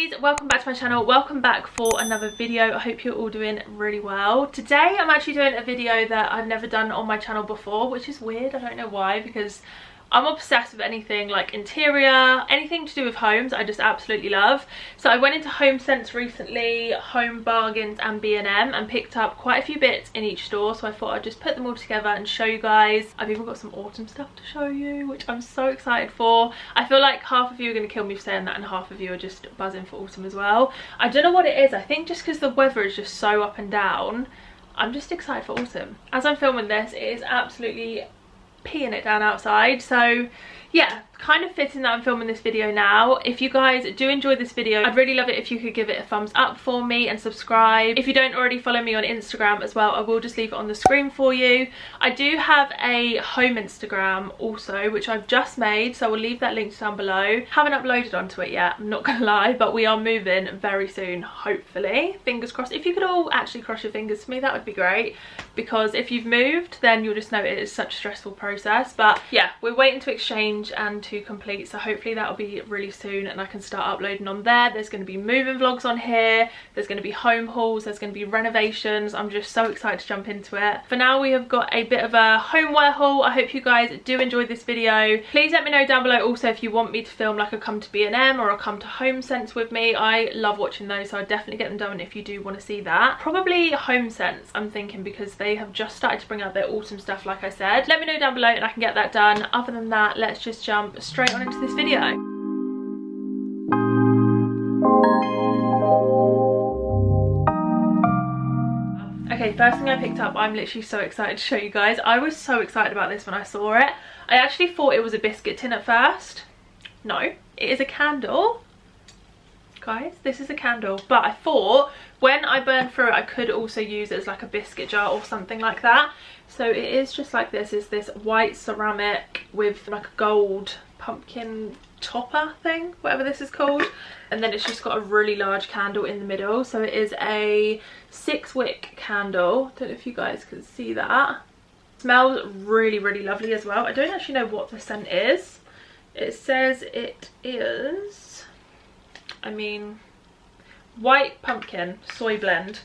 guys, welcome back to my channel. Welcome back for another video. I hope you're all doing really well. Today I'm actually doing a video that I've never done on my channel before, which is weird. I don't know why, because I'm obsessed with anything like interior, anything to do with homes. I just absolutely love. So I went into Homesense recently, Home Bargains and B&M, and picked up quite a few bits in each store. So I thought I'd just put them all together and show you guys. I've even got some autumn stuff to show you, which I'm so excited for. I feel like half of you are going to kill me for saying that and half of you are just buzzing for autumn as well. I don't know what it is. I think just because the weather is just so up and down, I'm just excited for autumn. As I'm filming this, it is absolutely peeing it down outside, so yeah, kind of fitting that I'm filming this video now. If you guys do enjoy this video, I'd really love it if you could give it a thumbs up for me and subscribe. If you don't already follow me on Instagram as well, I will just leave it on the screen for you. I do have a home Instagram also, which I've just made, so I will leave that link down below. Haven't uploaded onto it yet, I'm not gonna lie, but we are moving very soon, hopefully. Fingers crossed. If you could all actually cross your fingers for me, that would be great, because if you've moved, then you'll just know it is such a stressful process. But yeah, we're waiting to exchange and to complete, so hopefully that'll be really soon and I can start uploading on there. There's going to be moving vlogs on here, there's going to be home hauls, there's going to be renovations. I'm just so excited to jump into it. For now, we have got a bit of a homeware haul. I hope you guys do enjoy this video. Please let me know down below also if you want me to film like a come to B&M or a come to Homesense with me. I love watching those, so I'd definitely get them done if you do want to see that. Probably Homesense, I'm thinking, because they have just started to bring out their autumn stuff, like I said. Let me know down below and I can get that done. Other than that, let's just jump straight on into this video. Okay, first thing I picked up, I'm literally so excited to show you guys. I was so excited about this when I saw it. I actually thought it was a biscuit tin at first. No, it is a candle. Guys, this is a candle, but I thought when I burned through it I could also use it as like a biscuit jar or something like that. So it is just like this. Is this white ceramic with like a gold pumpkin topper thing, whatever this is called, and then it's just got a really large candle in the middle. So it is a 6-wick candle. Don't know if you guys can see that. Smells really lovely as well. I don't actually know what the scent is. It says it is, I mean, white pumpkin soy blend.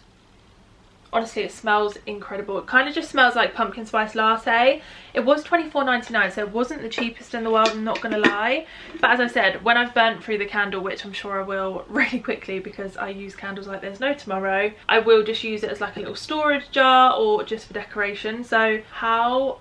Honestly, it smells incredible. It kind of just smells like pumpkin spice latte. It was $24.99, so it wasn't the cheapest in the world, I'm not gonna lie. But as I said, when I've burnt through the candle, which I'm sure I will really quickly because I use candles like there's no tomorrow, I will just use it as like a little storage jar or just for decoration. So how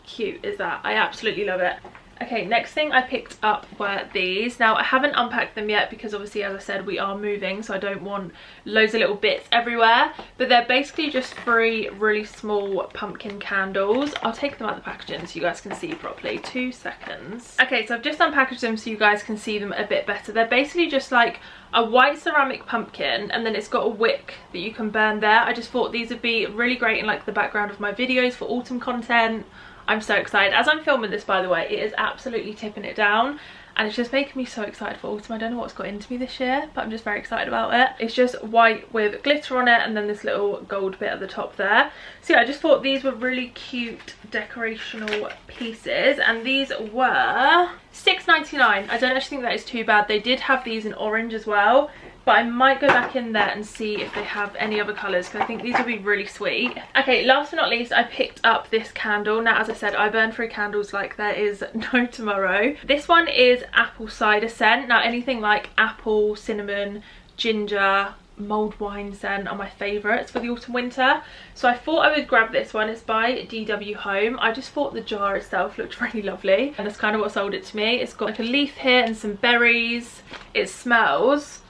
cute is that? I absolutely love it. Okay, next thing I picked up were these. Now, I haven't unpacked them yet because obviously, as I said, we are moving, so I don't want loads of little bits everywhere. But they're basically just 3 really small pumpkin candles. I'll take them out of the packaging so you guys can see properly. 2 seconds. Okay, so I've just unpackaged them so you guys can see them a bit better. They're basically just like a white ceramic pumpkin, and then it's got a wick that you can burn there. I just thought these would be really great in like the background of my videos for autumn content. I'm so excited. As I'm filming this, by the way, it is absolutely tipping it down and it's just making me so excited for autumn. I don't know what's got into me this year, but I'm just very excited about it. It's just white with glitter on it and then this little gold bit at the top there. So yeah, I just thought these were really cute decorational pieces, and these were $6.99. I don't actually think that is too bad. They did have these in orange as well, but I might go back in there and see if they have any other colours, because I think these would be really sweet. Okay, last but not least, I picked up this candle. Now, as I said, I burn through candles like there is no tomorrow. This one is apple cider scent. Now, anything like apple, cinnamon, ginger, mulled wine scent are my favourites for the autumn winter. So I thought I would grab this one. It's by DW Home. I just thought the jar itself looked really lovely, and that's kind of what sold it to me. It's got like a leaf here and some berries. It smells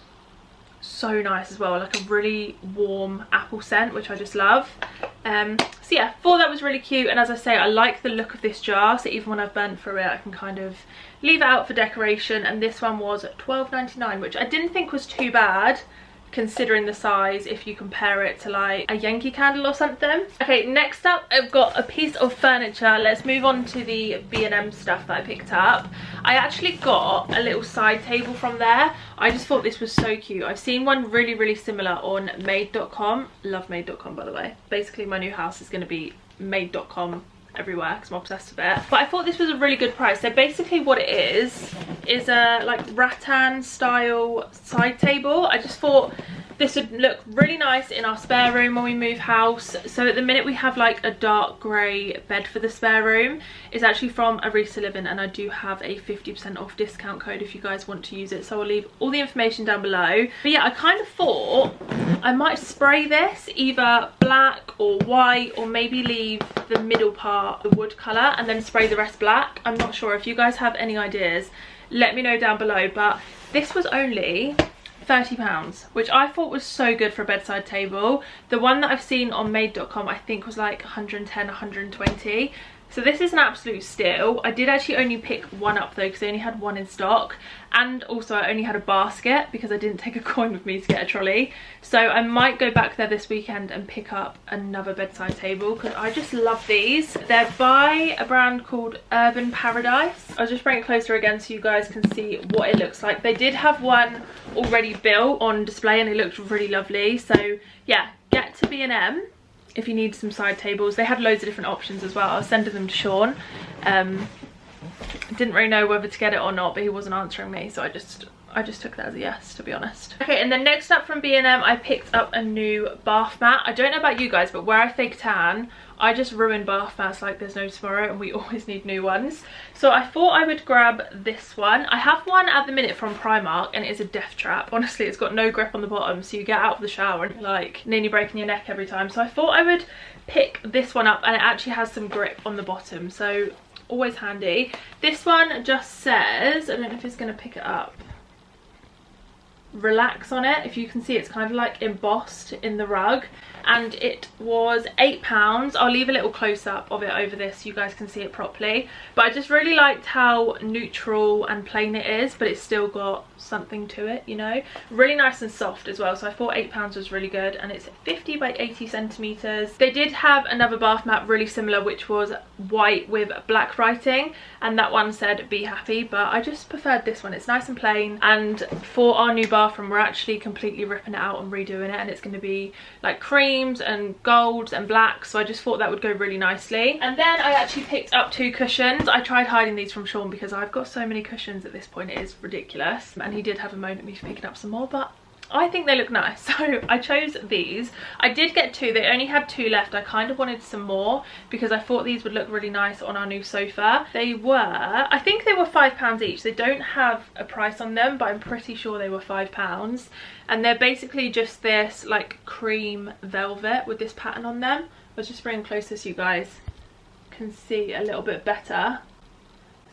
so nice as well, like a really warm apple scent, which I just love. So yeah, thought that was really cute, and as I say, I like the look of this jar, so even when I've burnt through it I can kind of leave it out for decoration. And this one was $12.99, which I didn't think was too bad considering the size if you compare it to like a Yankee candle or something. Okay, next up I've got a piece of furniture. Let's move on to the B&M stuff that I picked up. I actually got a little side table from there. I just thought this was so cute. I've seen one really similar on made.com. Love made.com, by the way. Basically my new house is going to be made.com everywhere because I'm obsessed with it. But I thought this was a really good price. So basically what it is a like rattan style side table. I just thought this would look really nice in our spare room when we move house. So at the minute we have like a dark grey bed for the spare room. It's actually from Arisa Living, and I do have a 50% off discount code if you guys want to use it. So I'll leave all the information down below. But yeah, I kind of thought I might spray this either black or white, or maybe leave the middle part the wood colour and then spray the rest black. I'm not sure. If you guys have any ideas, let me know down below. But this was only £30, which I thought was so good for a bedside table. The one that I've seen on made.com I think was like 110, 120. So this is an absolute steal. I did actually only pick one up though because they only had one in stock, and also I only had a basket because I didn't take a coin with me to get a trolley. So I might go back there this weekend and pick up another bedside table because I just love these. They're by a brand called Urban Paradise. I'll just bring it closer again so you guys can see what it looks like. They did have one already built on display and it looked really lovely. So yeah, get to B&M if you need some side tables. They had loads of different options as well. I was sending them to Sean. Didn't really know whether to get it or not, but he wasn't answering me, so I just took that as a yes, to be honest. Okay, and then next up from B&M, I picked up a new bath mat. I don't know about you guys, but where I fake tan, I just ruin bath mats like there's no tomorrow, and we always need new ones. So I thought I would grab this one. I have one at the minute from Primark, and it is a death trap. Honestly, it's got no grip on the bottom, so you get out of the shower and you're like nearly breaking your neck every time. So I thought I would pick this one up, and it actually has some grip on the bottom, so always handy. This one just says, I don't know if it's going to pick it up, relax on it. If you can see, it's kind of like embossed in the rug, and it was £8. I'll leave a little close-up of it over this so you guys can see it properly. But I just really liked how neutral and plain it is, but it's still got something to it, you know. Really nice and soft as well, so I thought £8 was really good, and it's 50 by 80 centimeters. They did have another bath mat really similar, which was white with black writing, and that one said be happy, but I just preferred this one. It's nice and plain, and for our new bathroom we're actually completely ripping it out and redoing it, and it's going to be like creams and golds and blacks, so I just thought that would go really nicely. And then I actually picked up 2 cushions. I tried hiding these from Sean because I've got so many cushions at this point, it is ridiculous, and he did have a moan at me for picking up some more, but I think they look nice, so I chose these. I did get 2, they only had 2 left. I kind of wanted some more because I thought these would look really nice on our new sofa. They were, I think they were £5 each. They don't have a price on them, but I'm pretty sure they were £5. And they're basically just this like cream velvet with this pattern on them. I'll just bring them closer so you guys can see a little bit better.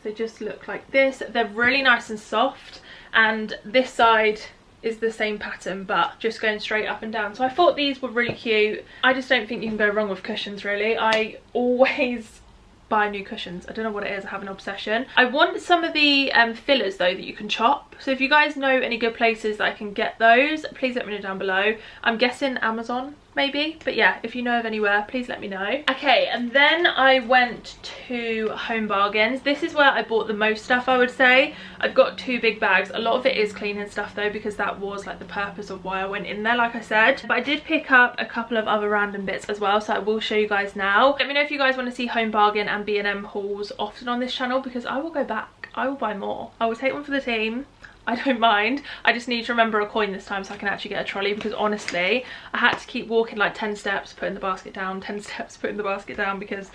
They just look like this. They're really nice and soft, and this side is the same pattern but just going straight up and down. So I thought these were really cute. I just don't think you can go wrong with cushions, really. I always buy new cushions. I don't know what it is, I have an obsession. I want some of the fillers though that you can chop. So if you guys know any good places that I can get those, please let me know down below. I'm guessing Amazon maybe, but yeah, if you know of anywhere, please let me know. Okay, and then I went to Home Bargains. This is where I bought the most stuff, I would say. I've got 2 big bags. A lot of it is cleaning stuff though, because that was like the purpose of why I went in there, like I said. But I did pick up a couple of other random bits as well, so I will show you guys now. Let me know if you guys want to see Home Bargain and B&M hauls often on this channel, because I will go back. I will buy more. I will take one for the team. I don't mind. I just need to remember a coin this time so I can actually get a trolley, because honestly I had to keep walking like 10 steps putting the basket down, 10 steps putting the basket down, because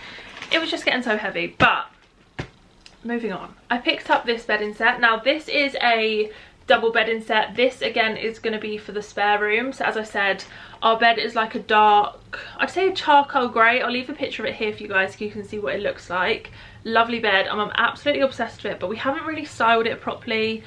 it was just getting so heavy. But moving on, I picked up this bedding set. Now this is a double bedding set. This again is going to be for the spare room. So as I said, our bed is like a dark, I'd say a charcoal grey. I'll leave a picture of it here for you guys so you can see what it looks like. Lovely bed. I'm absolutely obsessed with it, but we haven't really styled it properly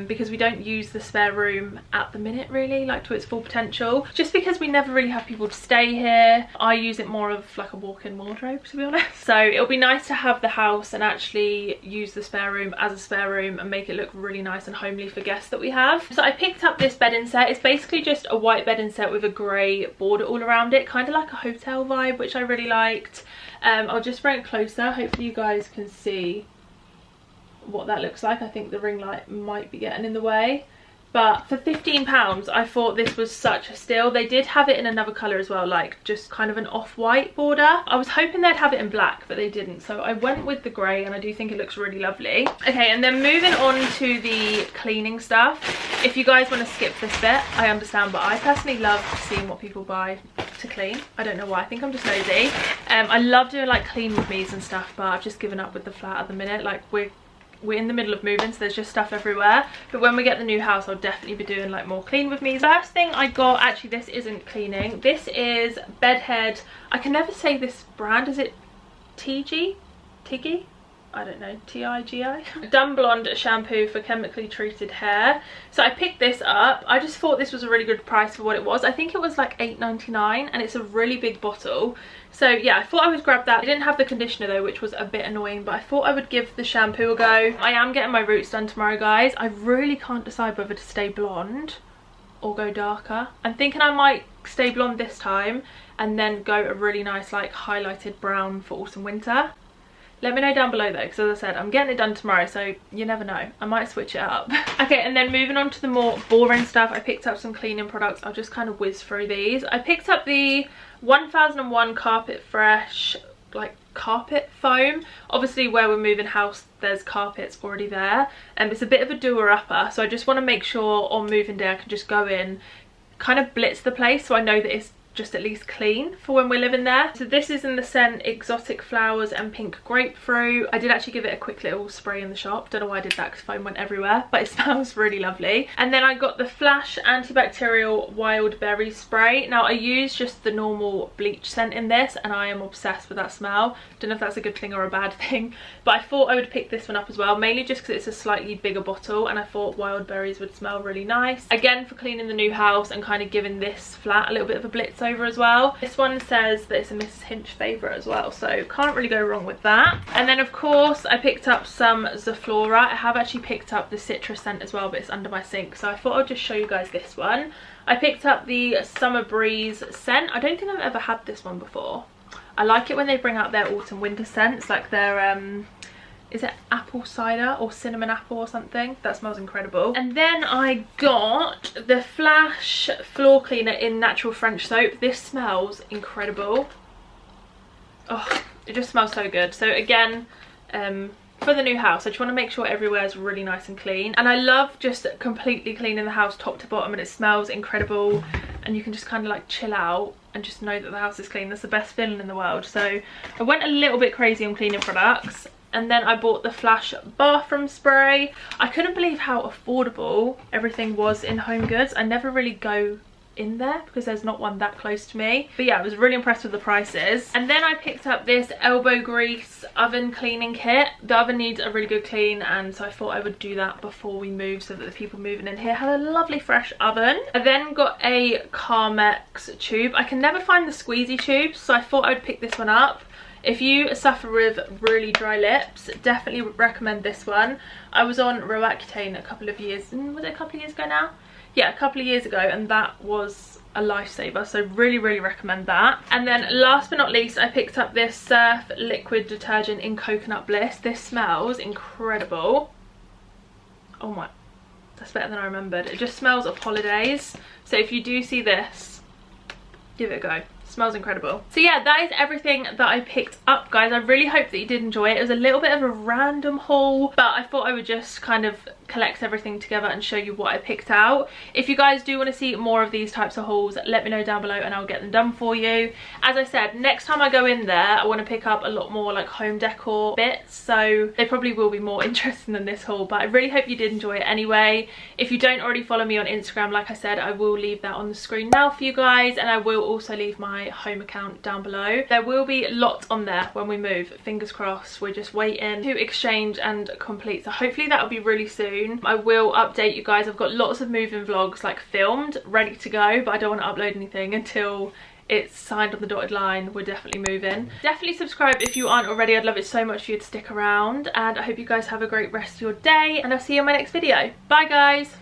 because we don't use the spare room at the minute really, like to its full potential, just because we never really have people to stay here. I use it more of like a walk-in wardrobe, to be honest. So it'll be nice to have the house and actually use the spare room as a spare room and make it look really nice and homely for guests that we have. So I picked up this bedding set. It's basically just a white bedding set with a grey border all around it, kind of like a hotel vibe, which I really liked. I'll just bring it closer, hopefully you guys can see what that looks like. I think the ring light might be getting in the way. But for £15, I thought this was such a steal. They did have it in another colour as well, like just kind of an off-white border. I was hoping they'd have it in black, but they didn't. So I went with the grey, and I do think it looks really lovely. Okay, and then moving on to the cleaning stuff. If you guys want to skip this bit, I understand, but I personally love seeing what people buy to clean. I don't know why, I think I'm just nosy. I love doing like clean with me's and stuff, but I've just given up with the flat at the minute. Like we're in the middle of moving, so there's just stuff everywhere. But when we get the new house, I'll definitely be doing like more clean with me. First thing I got, actually this isn't cleaning, this is Bedhead. I can never say this brand. Is it Tiggy? I don't know, T-I-G-I? Dun Blonde shampoo for chemically treated hair. So I picked this up. I just thought this was a really good price for what it was. I think it was like $8.99, and it's a really big bottle. So yeah, I thought I would grab that. I didn't have the conditioner though, which was a bit annoying, but I thought I would give the shampoo a go. I am getting my roots done tomorrow, guys. I really can't decide whether to stay blonde or go darker. I'm thinking I might stay blonde this time and then go a really nice like highlighted brown for autumn winter. Let me know down below though, because as I said, I'm getting it done tomorrow, so you never know, I might switch it up. Okay, and then moving on to the more boring stuff, I picked up some cleaning products. I'll just kind of whiz through these. I picked up the 1001 Carpet Fresh like carpet foam. Obviously where we're moving house, there's carpets already there, and it's a bit of a doer-upper, so I just want to make sure on moving day I can just go in, kind of blitz the place so I know that it's just at least clean for when we're living there. So this is in the scent Exotic Flowers and Pink Grapefruit. I did actually give it a quick little spray in the shop. Don't know why I did that because foam went everywhere, but it smells really lovely. And then I got the Flash Antibacterial Wild Berry Spray. Now I use just the normal bleach scent in this, and I am obsessed with that smell. Don't know if that's a good thing or a bad thing, but I thought I would pick this one up as well, mainly just because it's a slightly bigger bottle, and I thought wild berries would smell really nice. Again, for cleaning the new house and kind of giving this flat a little bit of a blitz over as well. This one says that it's a Mrs. Hinch favourite as well, so can't really go wrong with that. And then of course I picked up some Zaflora. I have actually picked up the citrus scent as well, but it's under my sink, so I thought I'd just show you guys this one. I picked up the Summer Breeze scent. I don't think I've ever had this one before. I like it when they bring out their autumn winter scents, like their is it apple cider or cinnamon apple or something? That smells incredible. And then I got the Flash floor cleaner in natural French soap. This smells incredible. Oh, it just smells so good. So again, for the new house, I just want to make sure everywhere is really nice and clean. And I love just completely cleaning the house top to bottom, and it smells incredible. And you can just kind of like chill out and just know that the house is clean. That's the best feeling in the world. So I went a little bit crazy on cleaning products. And then I bought the Flash bathroom spray. I couldn't believe how affordable everything was in Home Goods. I never really go in there because there's not one that close to me, but yeah, I was really impressed with the prices. And then I picked up this elbow grease oven cleaning kit. The oven needs a really good clean, and so I thought I would do that before we move so that the people moving in here have a lovely fresh oven. I then got a Carmex tube. I can never find the squeezy tubes, so I thought I would pick this one up. If you suffer with really dry lips, definitely recommend this one. I was on Roaccutane a couple of years, was it a couple of years ago now? Yeah, a couple of years ago, and that was a lifesaver, so really recommend that. And then last but not least, I picked up this Surf liquid detergent in Coconut Bliss. This smells incredible. Oh my, that's better than I remembered. It just smells of holidays. So if you do see this, give it a go. Smells incredible. So yeah, that is everything that I picked up, guys. I really hope that you did enjoy it. It was a little bit of a random haul, but I thought I would just kind of collect everything together and show you what I picked out. If you guys do want to see more of these types of hauls, let me know down below and I'll get them done for you. As I said, next time I go in there, I want to pick up a lot more like home decor bits, so they probably will be more interesting than this haul, but I really hope you did enjoy it anyway. If you don't already follow me on Instagram, like I said, I will leave that on the screen now for you guys, and I will also leave my home account down below. There will be lots on there when we move, fingers crossed. We're just waiting to exchange and complete, so hopefully that will be really soon. I will update you guys. I've got lots of moving vlogs like filmed, ready to go, but I don't want to upload anything until it's signed on the dotted line. We're definitely moving. Definitely subscribe if you aren't already. I'd love it so much for you to stick around, and I hope you guys have a great rest of your day, and I'll see you in my next video. Bye guys.